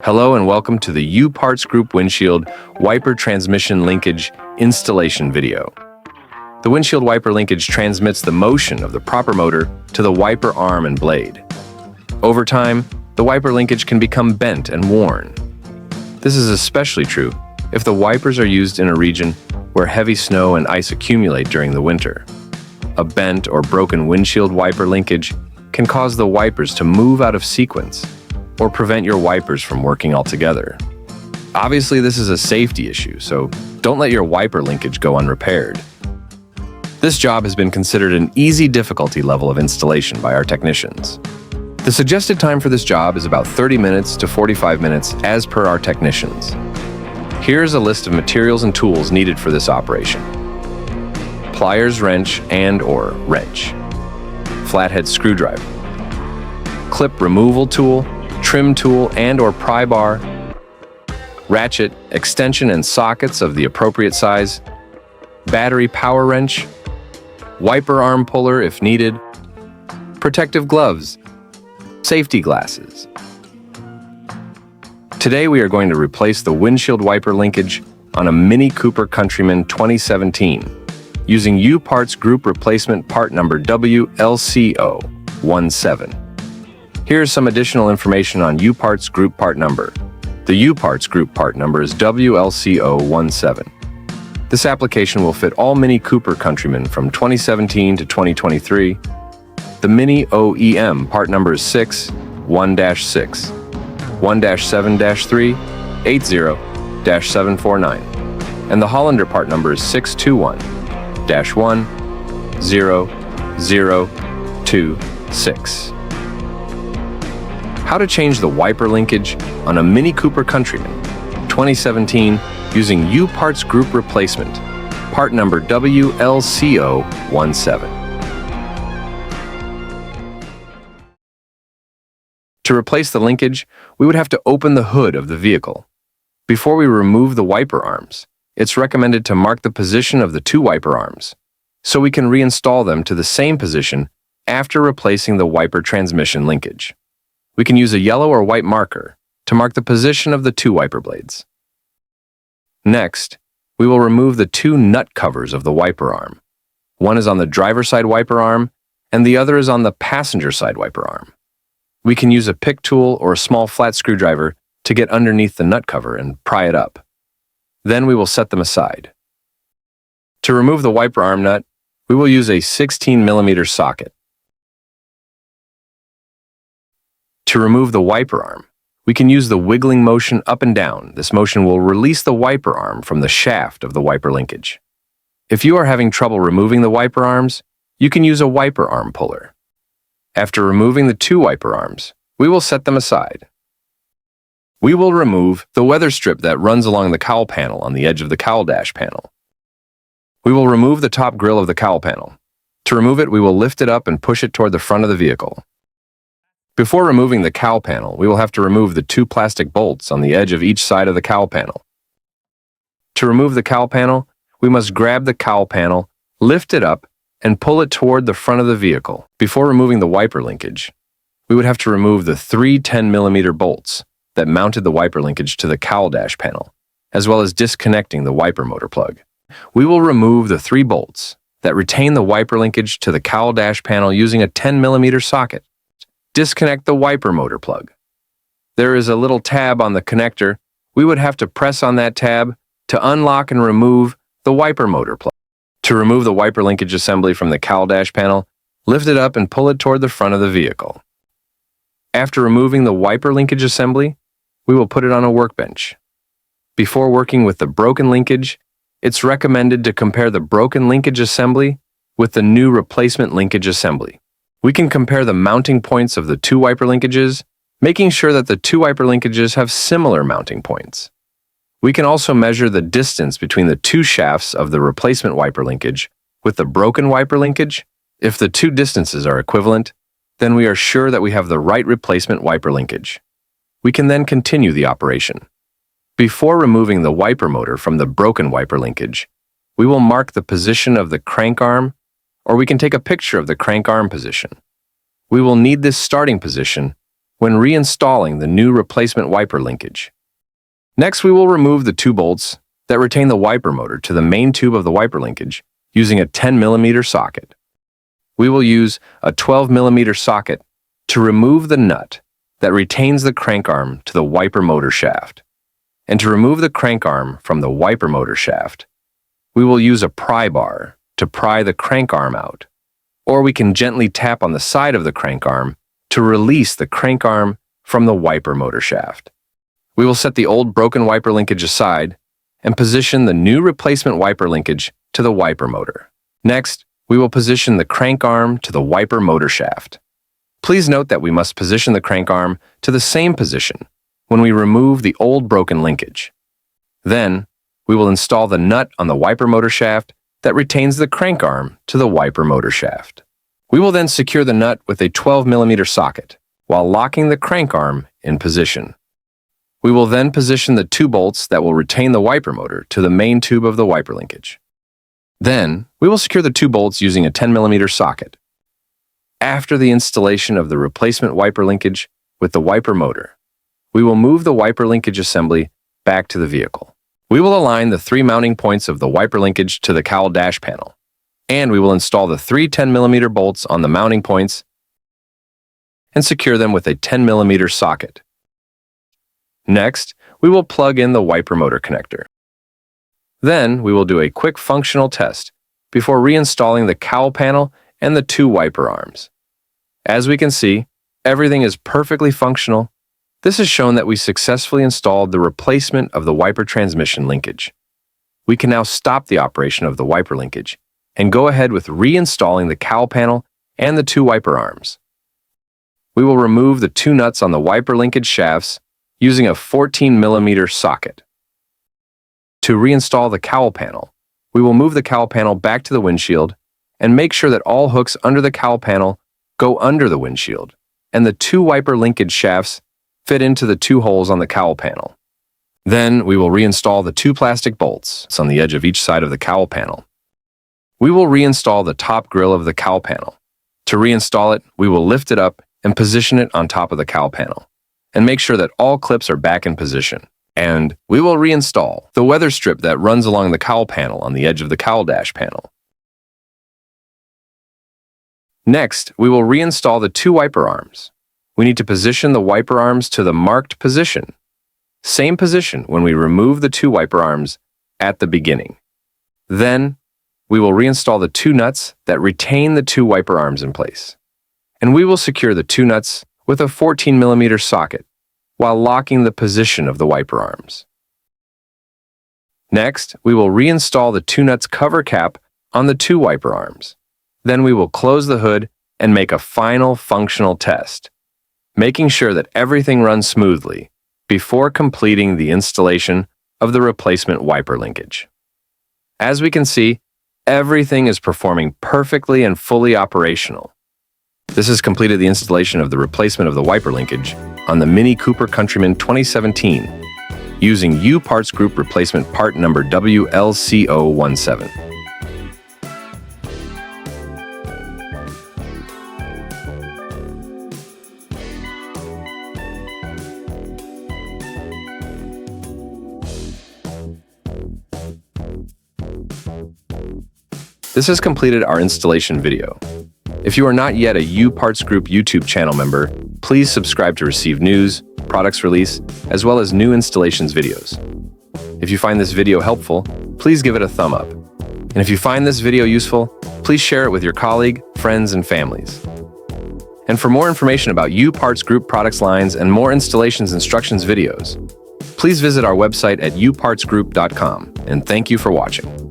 Hello and welcome to the U-Parts Group Windshield Wiper Transmission Linkage installation video. The windshield wiper linkage transmits the motion of the proper motor to the wiper arm and blade. Over time, the wiper linkage can become bent and worn. This is especially true if the wipers are used in a region where heavy snow and ice accumulate during the winter. A bent or broken windshield wiper linkage can cause the wipers to move out of sequence or prevent your wipers from working altogether. Obviously, this is a safety issue, so don't let your wiper linkage go unrepaired. This job has been considered an easy difficulty level of installation by our technicians. The suggested time for this job is about 30 minutes to 45 minutes as per our technicians. Here's a list of materials and tools needed for this operation. Pliers wrench and/or wrench, flathead screwdriver, clip removal tool, trim tool and/or pry bar, ratchet, extension and sockets of the appropriate size, battery power wrench, wiper arm puller if needed, protective gloves, safety glasses. Today we are going to replace the windshield wiper linkage on a Mini Cooper Countryman 2017 using U-Parts Group Replacement Part number WLCO17. Here's some additional information on U-Parts Group Part number. The U-Parts Group Part number is WLCO17. This application will fit all Mini Cooper Countrymen from 2017 to 2023. The Mini OEM Part number is 1-6, 1-7-3, 80-749, and the Hollander Part number is 621-1-0-0-2-6. How to change the wiper linkage on a Mini Cooper Countryman 2017 using U-Parts Group Replacement, part number WLCO17. To replace the linkage, we would have to open the hood of the vehicle. Before we remove the wiper arms, it's recommended to mark the position of the two wiper arms, so we can reinstall them to the same position after replacing the wiper transmission linkage. We can use a yellow or white marker to mark the position of the two wiper blades. Next, we will remove the two nut covers of the wiper arm. One is on the driver's side wiper arm, and the other is on the passenger side wiper arm. We can use a pick tool or a small flat screwdriver to get underneath the nut cover and pry it up. Then we will set them aside. To remove the wiper arm nut, we will use a 16mm socket. To remove the wiper arm, we can use the wiggling motion up and down. This motion will release the wiper arm from the shaft of the wiper linkage. If you are having trouble removing the wiper arms, you can use a wiper arm puller. After removing the two wiper arms, we will set them aside. We will remove the weather strip that runs along the cowl panel on the edge of the cowl dash panel. We will remove the top grille of the cowl panel. To remove it, we will lift it up and push it toward the front of the vehicle. Before removing the cowl panel, we will have to remove the two plastic bolts on the edge of each side of the cowl panel. To remove the cowl panel, we must grab the cowl panel, lift it up, and pull it toward the front of the vehicle. Before removing the wiper linkage, we would have to remove the three 10mm bolts that mounted the wiper linkage to the cowl dash panel, as well as disconnecting the wiper motor plug. We will remove the three bolts that retain the wiper linkage to the cowl dash panel using a 10mm socket. Disconnect the wiper motor plug. There is a little tab on the connector. We would have to press on that tab to unlock and remove the wiper motor plug. To remove the wiper linkage assembly from the cowl dash panel, lift it up and pull it toward the front of the vehicle. After removing the wiper linkage assembly, we will put it on a workbench. Before working with the broken linkage, it's recommended to compare the broken linkage assembly with the new replacement linkage assembly. We can compare the mounting points of the two wiper linkages, making sure that the two wiper linkages have similar mounting points. We can also measure the distance between the two shafts of the replacement wiper linkage with the broken wiper linkage. If the two distances are equivalent, then we are sure that we have the right replacement wiper linkage. We can then continue the operation. Before removing the wiper motor from the broken wiper linkage, we will mark the position of the crank arm, or we can take a picture of the crank arm position. We will need this starting position when reinstalling the new replacement wiper linkage. Next, we will remove the two bolts that retain the wiper motor to the main tube of the wiper linkage using a 10mm socket. We will use a 12mm socket to remove the nut that retains the crank arm to the wiper motor shaft. And to remove the crank arm from the wiper motor shaft, we will use a pry bar to pry the crank arm out, or we can gently tap on the side of the crank arm to release the crank arm from the wiper motor shaft. We will set the old broken wiper linkage aside and position the new replacement wiper linkage to the wiper motor. Next, we will position the crank arm to the wiper motor shaft. Please note that we must position the crank arm to the same position when we remove the old broken linkage. Then, we will install the nut on the wiper motor shaft that retains the crank arm to the wiper motor shaft. We will then secure the nut with a 12mm socket while locking the crank arm in position. We will then position the two bolts that will retain the wiper motor to the main tube of the wiper linkage. Then, we will secure the two bolts using a 10mm socket. After the installation of the replacement wiper linkage with the wiper motor, we will move the wiper linkage assembly back to the vehicle. We will align the three mounting points of the wiper linkage to the cowl dash panel, and we will install the three 10mm bolts on the mounting points and secure them with a 10mm socket. Next, we will plug in the wiper motor connector. Then, we will do a quick functional test before reinstalling the cowl panel and the two wiper arms. As we can see, everything is perfectly functional. This has shown that we successfully installed the replacement of the wiper transmission linkage. We can now stop the operation of the wiper linkage and go ahead with reinstalling the cowl panel and the two wiper arms. We will remove the two nuts on the wiper linkage shafts using a 14mm socket. To reinstall the cowl panel, we will move the cowl panel back to the windshield and make sure that all hooks under the cowl panel go under the windshield and the two wiper linkage shafts fit into the two holes on the cowl panel. Then we will reinstall the two plastic bolts on the edge of each side of the cowl panel. We will reinstall the top grill of the cowl panel. To reinstall it, we will lift it up and position it on top of the cowl panel and make sure that all clips are back in position. And we will reinstall the weather strip that runs along the cowl panel on the edge of the cowl dash panel. Next, we will reinstall the two wiper arms. We need to position the wiper arms to the marked position. Same position when we remove the two wiper arms at the beginning. Then, we will reinstall the two nuts that retain the two wiper arms in place. And we will secure the two nuts with a 14mm socket while locking the position of the wiper arms. Next, we will reinstall the two nuts cover cap on the two wiper arms. Then we will close the hood and make a final functional test, making sure that everything runs smoothly before completing the installation of the replacement wiper linkage. As we can see, everything is performing perfectly and fully operational. This has completed the installation of the replacement of the wiper linkage on the Mini Cooper Countryman 2017 using U-Parts Group replacement part number WLCO17. This has completed our installation video. If you are not yet a U-Parts Group YouTube channel member, please subscribe to receive news, products release, as well as new installations videos. If you find this video helpful, please give it a thumb up. And if you find this video useful, please share it with your colleague, friends, and families. And for more information about U-Parts Group products lines and more installations instructions videos, please visit our website at upartsgroup.com, and thank you for watching.